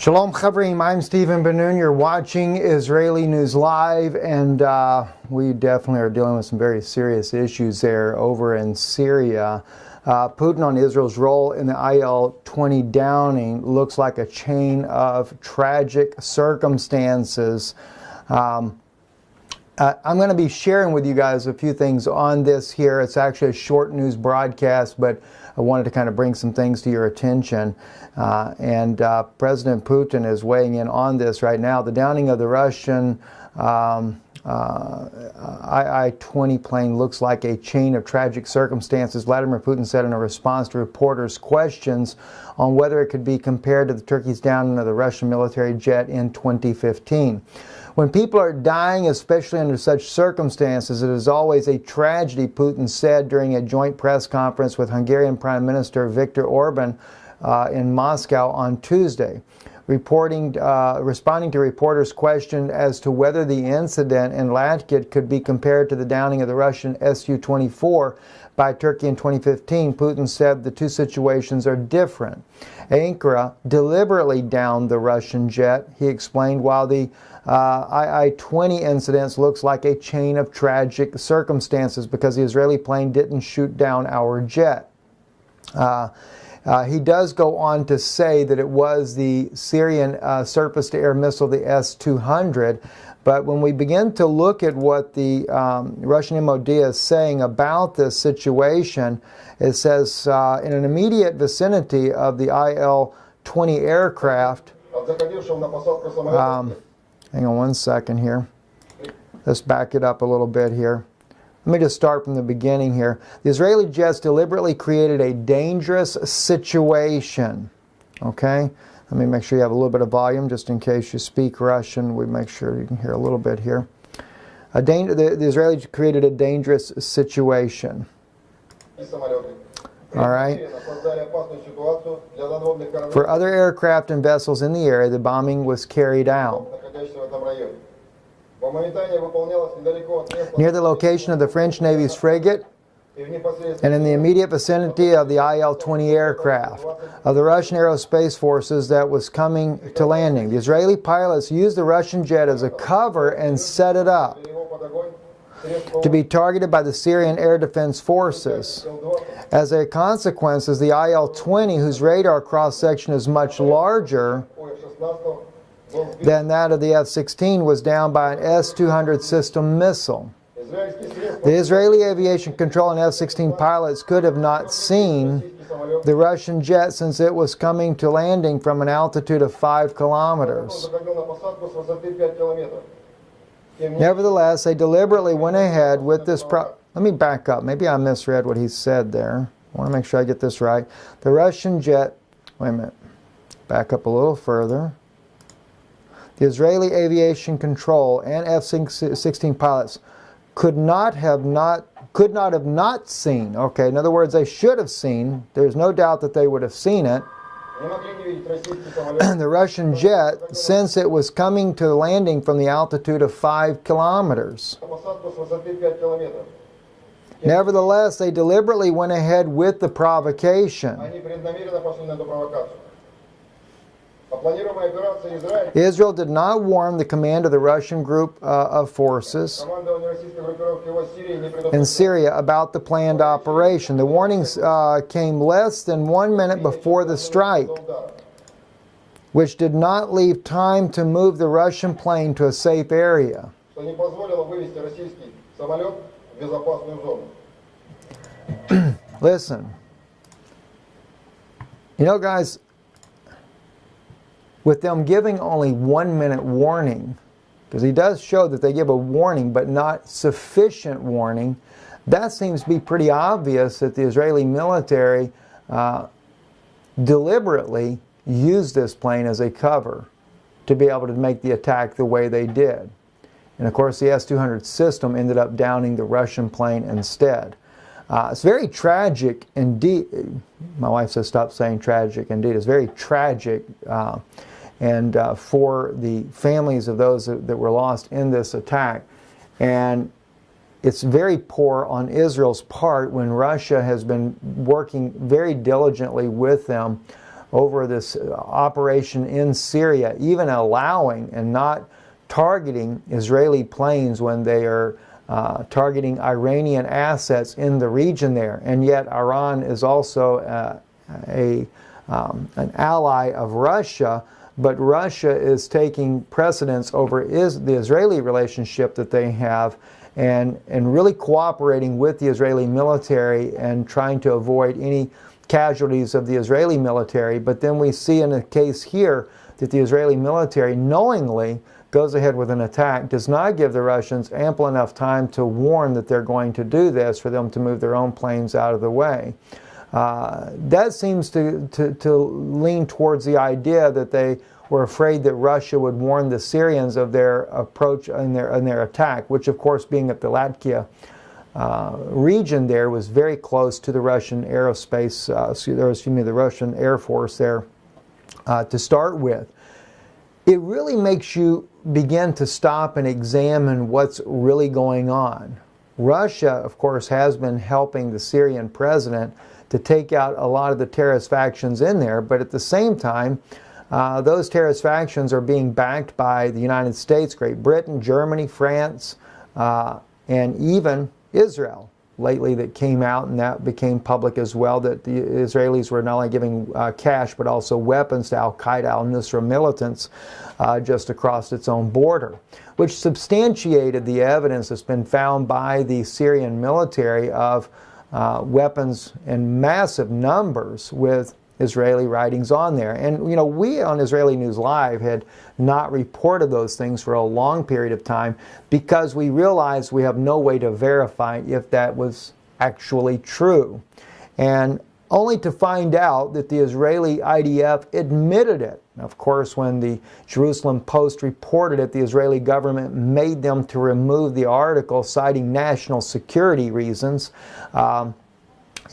Shalom Chavrim, I'm Stephen Ben-Nun. You're watching Israeli News Live, and we definitely are dealing with some very serious issues there over in Syria. Putin on Israel's role in the IL-20 downing looks like a chain of tragic circumstances. I'm going to be sharing with you guys a few things on this here. It's actually a short news broadcast, but I wanted to kind of bring some things to your attention. President Putin is weighing in on this right now. The downing of the Russian Il-20 plane looks like a chain of tragic circumstances, Vladimir Putin said in a response to reporters' questions on whether it could be compared to the Turkey's downing of the Russian military jet in 2015. When people are dying, especially under such circumstances, it is always a tragedy, Putin said during a joint press conference with Hungarian Prime Minister Viktor Orban in Moscow on Tuesday. Responding to reporters' question as to whether the incident in Latgit could be compared to the downing of the Russian Su-24 by Turkey in 2015, Putin said the two situations are different. Ankara deliberately downed the Russian jet, he explained, while the Il-20 incidents looks like a chain of tragic circumstances because the Israeli plane didn't shoot down our jet. He does go on to say that it was the Syrian surface-to-air missile, the S-200, but when we begin to look at what the Russian MOD is saying about this situation, it says in an immediate vicinity of the Il-20 aircraft, hang on one second here, let's back it up a little bit here. Let me just start from the beginning here. The Israeli jets deliberately created a dangerous situation. Okay? Let me make sure you have a little bit of volume just in case you speak Russian. We make sure you can hear a little bit here. The Israelis created a dangerous situation. All right? For other aircraft and vessels in the area, the bombing was carried out near the location of the French Navy's frigate and in the immediate vicinity of the Il-20 aircraft of the Russian aerospace forces that was coming to landing. The Israeli pilots used the Russian jet as a cover and set it up to be targeted by the Syrian air defense forces. As a consequence, the Il-20, whose radar cross-section is much larger than that of the F-16, was downed by an S-200 system missile. The Israeli Aviation Control and F-16 pilots could have not seen the Russian jet since it was coming to landing from an altitude of 5 kilometers. Nevertheless, they deliberately went ahead with this let me back up. Maybe I misread what he said there. I want to make sure I get this right. The Russian jet, wait a minute, back up a little further. The Israeli Aviation Control and F-16 pilots could not have not seen. Okay, in other words, they should have seen. There's no doubt that they would have seen it. The Russian jet, since it was coming to landing from the altitude of 5 kilometers. Nevertheless, they deliberately went ahead with the provocation. Israel did not warn the command of the Russian group of forces in Syria about the planned operation. The warnings came less than 1 minute before the strike, which did not leave time to move the Russian plane to a safe area. Listen, you know, guys, with them giving only 1 minute warning, because he does show that they give a warning but not sufficient warning, that seems to be pretty obvious that the Israeli military deliberately used this plane as a cover to be able to make the attack the way they did. And of course the S-200 system ended up downing the Russian plane instead. It's very tragic indeed. My wife says stop saying tragic indeed. It's very tragic for the families of those that were lost in this attack. And it's very poor on Israel's part when Russia has been working very diligently with them over this operation in Syria, even allowing and not targeting Israeli planes when they are targeting Iranian assets in the region there. And yet Iran is also an ally of Russia, but Russia is taking precedence over the Israeli relationship that they have, and really cooperating with the Israeli military and trying to avoid any casualties of the Israeli military. But then we see in the case here that the Israeli military knowingly goes ahead with an attack, does not give the Russians ample enough time to warn that they're going to do this for them to move their own planes out of the way. That seems to lean towards the idea that they were afraid that Russia would warn the Syrians of their approach and their attack, which of course, being at the Latakia region there, was very close to the Russian aerospace, the Russian Air Force there to start with. It really makes you begin to stop and examine what's really going on. Russia, of course, has been helping the Syrian president to take out a lot of the terrorist factions in there, but at the same time, those terrorist factions are being backed by the United States, Great Britain, Germany, France, and even Israel lately, that came out, and that became public as well, that the Israelis were not only giving cash but also weapons to Al-Qaeda, al-Nusra militants just across its own border, which substantiated the evidence that's been found by the Syrian military of weapons in massive numbers with Israeli writings on there. And you know, we on Israeli News Live had not reported those things for a long period of time because we realized we have no way to verify if that was actually true. And only to find out that the Israeli IDF admitted it. Of course, when the Jerusalem Post reported it, the Israeli government made them to remove the article, citing national security reasons.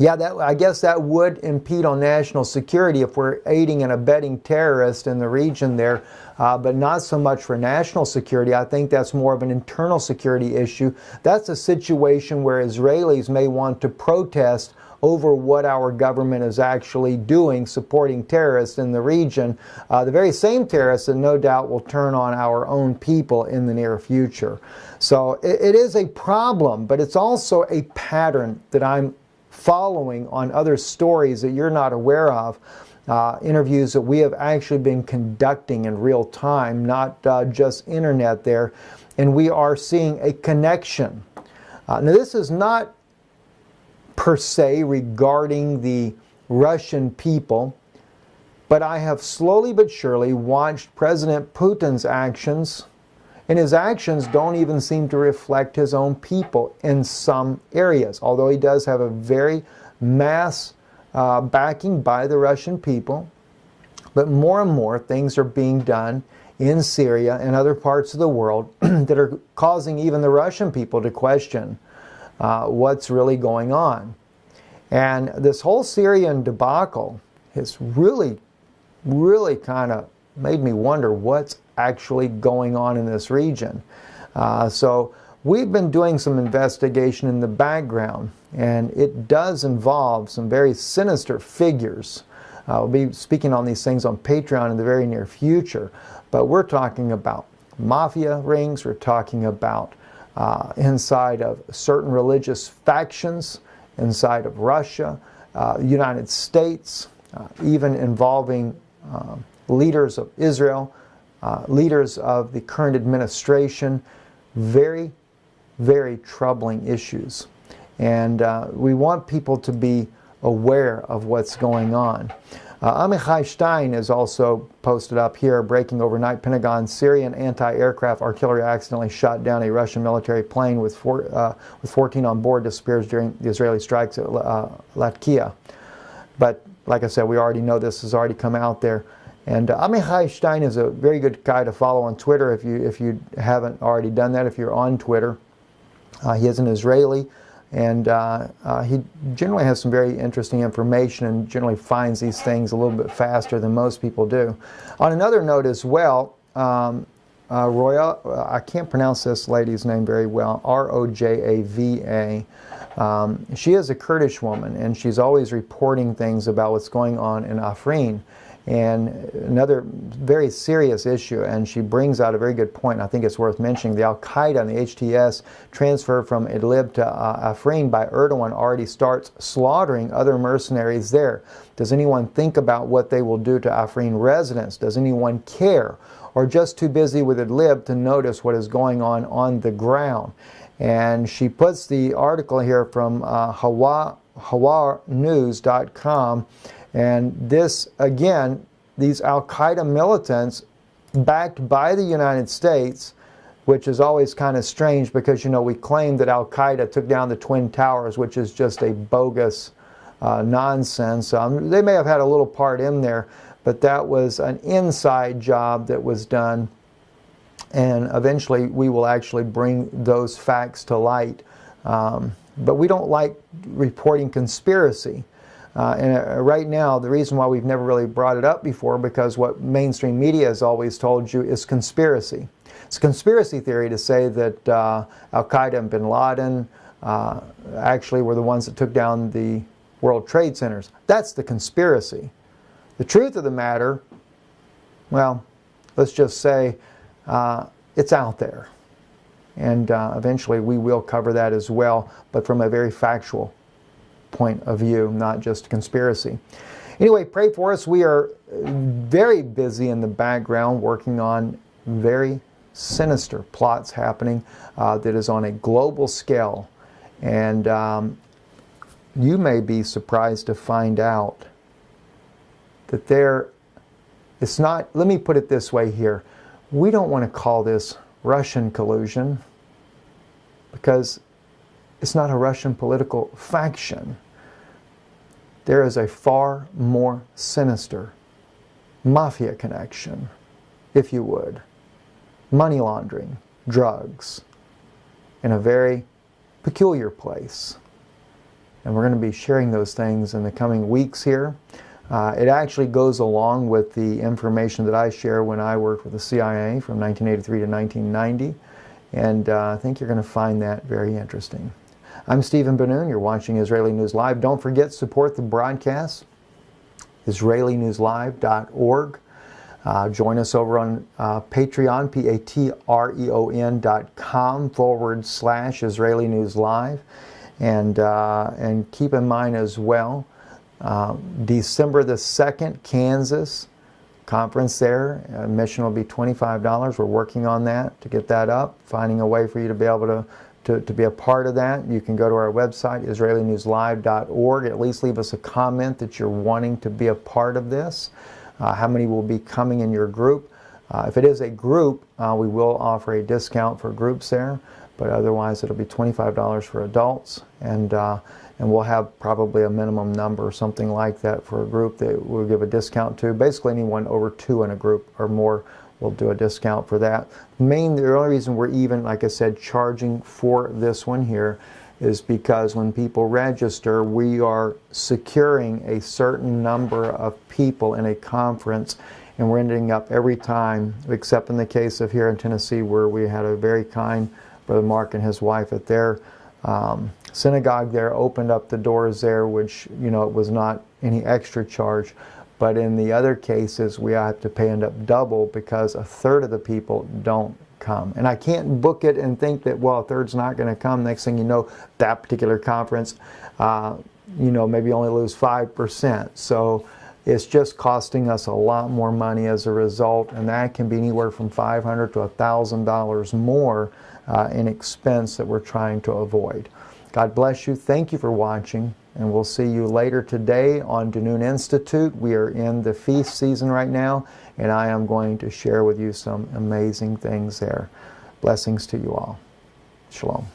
Yeah, I guess that would impede on national security if we're aiding and abetting terrorists in the region there, but not so much for national security. I think that's more of an internal security issue. That's a situation where Israelis may want to protest over what our government is actually doing, supporting terrorists in the region, the very same terrorists that no doubt will turn on our own people in the near future. So it is a problem, but it's also a pattern that I'm following on other stories that you're not aware of, interviews that we have actually been conducting in real time, not just internet there, and we are seeing a connection. Now this is not per se regarding the Russian people, but I have slowly but surely watched President Putin's actions, and his actions don't even seem to reflect his own people in some areas, although he does have a very mass backing by the Russian people. But more and more things are being done in Syria and other parts of the world that are causing even the Russian people to question what's really going on. And this whole Syrian debacle has really kind of made me wonder what's actually going on in this region. So we've been doing some investigation in the background, and it does involve some very sinister figures. We'll be speaking on these things on Patreon in the very near future, but we're talking about mafia rings, we're talking about inside of certain religious factions, inside of Russia, United States, even involving leaders of Israel, leaders of the current administration. Very, very troubling issues. And we want people to be aware of what's going on. Amichai Stein is also posted up here, breaking overnight. Pentagon, Syrian anti-aircraft artillery accidentally shot down a Russian military plane with 14 on board, disappears during the Israeli strikes at Latakia. But like I said, we already know this has already come out there. And Amichai Stein is a very good guy to follow on Twitter if you haven't already done that, if you're on Twitter. He is an Israeli, and he generally has some very interesting information and generally finds these things a little bit faster than most people do. On another note as well, Roya, I can't pronounce this lady's name very well, Rojava. She is a Kurdish woman, and she's always reporting things about what's going on in Afrin. And another very serious issue, and she brings out a very good point, I think it's worth mentioning. The Al-Qaeda and the HTS transfer from Idlib to Afrin by Erdogan already starts slaughtering other mercenaries there. Does anyone think about what they will do to Afrin residents? Does anyone care? Or just too busy with Idlib to notice what is going on the ground? And she puts the article here from hawarnews.com. And this, again, these Al-Qaeda militants backed by the United States, which is always kind of strange because, you know, we claim that Al-Qaeda took down the Twin Towers, which is just a bogus nonsense. They may have had a little part in there, but that was an inside job that was done. And eventually we will actually bring those facts to light. But we don't like reporting conspiracy. And right now, the reason why we've never really brought it up before, because what mainstream media has always told you is conspiracy. It's a conspiracy theory to say that Al-Qaeda and bin Laden actually were the ones that took down the World Trade Centers. That's the conspiracy. The truth of the matter, well, let's just say it's out there. And eventually we will cover that as well, but from a very factual point of view, not just conspiracy. Anyway, pray for us. We are very busy in the background working on very sinister plots happening that is on a global scale. And you may be surprised to find out that it's not, let me put it this way here. We don't want to call this Russian collusion because it's not a Russian political faction. There is a far more sinister mafia connection, if you would. Money laundering, drugs, in a very peculiar place. And we're going to be sharing those things in the coming weeks here. It actually goes along with the information that I share when I worked with the CIA from 1983 to 1990. And I think you're going to find that very interesting. I'm Stephen Ben-Nun. You're watching Israeli News Live. Don't forget, support the broadcast, IsraeliNewsLive.org. Join us over on Patreon, patreon.com/Israeli News Live. And keep in mind as well, December the 2nd, Kansas conference there. Admission will be $25. We're working on that to get that up, finding a way for you to be able to be a part of that. You can go to our website, IsraeliNewsLive.org. At least leave us a comment that you're wanting to be a part of this. How many will be coming in your group? If it is a group, we will offer a discount for groups there, but otherwise it'll be $25 for adults, and we'll have probably a minimum number or something like that for a group that we'll give a discount to. Basically anyone over 2 in a group or more, we'll do a discount for that. The only reason we're even, like I said, charging for this one here is because when people register, we are securing a certain number of people in a conference, and we're ending up every time, except in the case of here in Tennessee, where we had a very kind Brother Mark and his wife at their synagogue there, opened up the doors there, which, you know, it was not any extra charge. But in the other cases, we have to end up double because a third of the people don't come. And I can't book it and think that, well, a third's not going to come. Next thing you know, that particular conference, you know, maybe only lose 5%. So it's just costing us a lot more money as a result. And that can be anywhere from $500 to $1,000 more in expense that we're trying to avoid. God bless you. Thank you for watching. And we'll see you later today on Danun Institute. We are in the feast season right now, and I am going to share with you some amazing things there. Blessings to you all. Shalom.